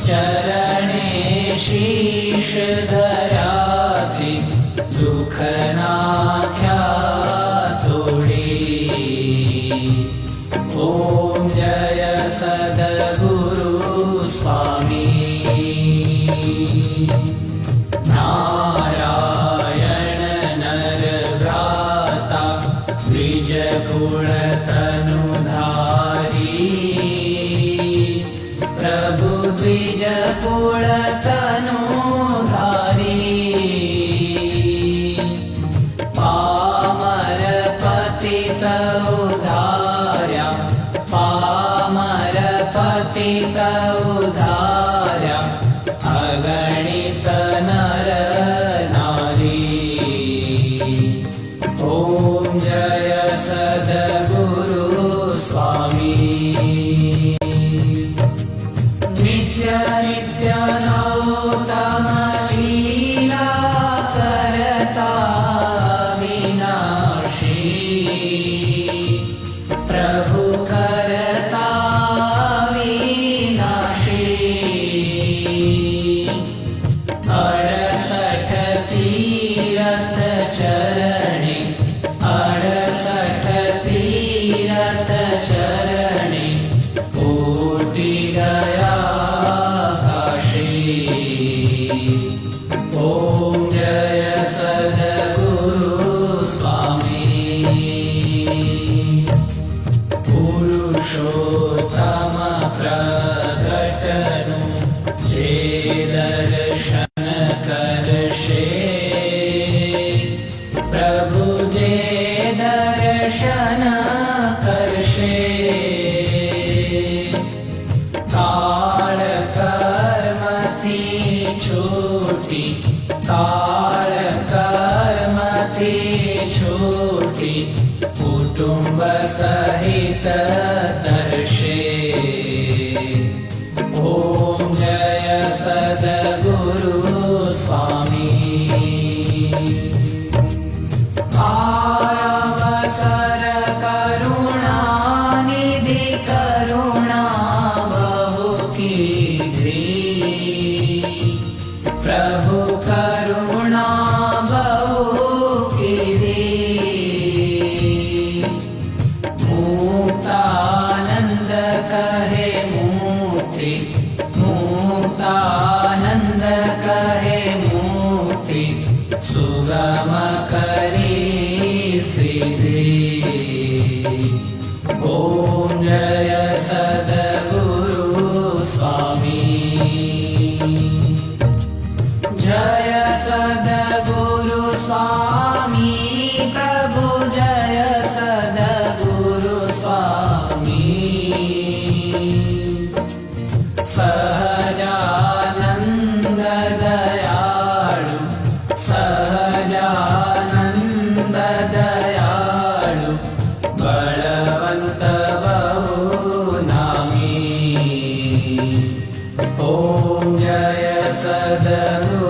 चरणे शीश धराथी दुख नाख्या तोड़ी। ओम जय सद्गुरु स्वामी। नारायण नर व्राता द्विज कुल तनुधारी। प्रभु द्विज कुल तनुधारी। पामर पतित उधार्या पामर पतित उधार्या अगणित नर नारी। ओम जय सद्गुरु स्वामी। नित्य नित्य नौतम लीला करता विनाशी। प्रभु करता विनाशी। 68 तीरथ चरणे 68 तीरथ चरणे कोटि गया काशी। ओम जय सद्गुरु स्वामी। पुरुषोत्तम प्रगटनु जे दर्शन करशे। प्रभु जे दर्शन करशे। काल कर्म थी छूटी काल कर्म थी छूटी कुटुंब सहित दर्शे। ओम जय सद्गुरु स्वामी। अवसर करुणा निधि करुणा बहु कीधी। प्रभु करुणा बहु कीधी। मुक्तानंद कहे मुक्ति मुक्तानंद कहे मुक्ति सुगम करी सिद्धि। ओम जय सद्गुरु स्वामी। जय सद्गुरु स्वामी। प्रभु जय सद्गुरु स्वामी। सहजानंद दयालु सहजानंद दयालु बलवंत बहु नामी। ओम जय सद्गुरु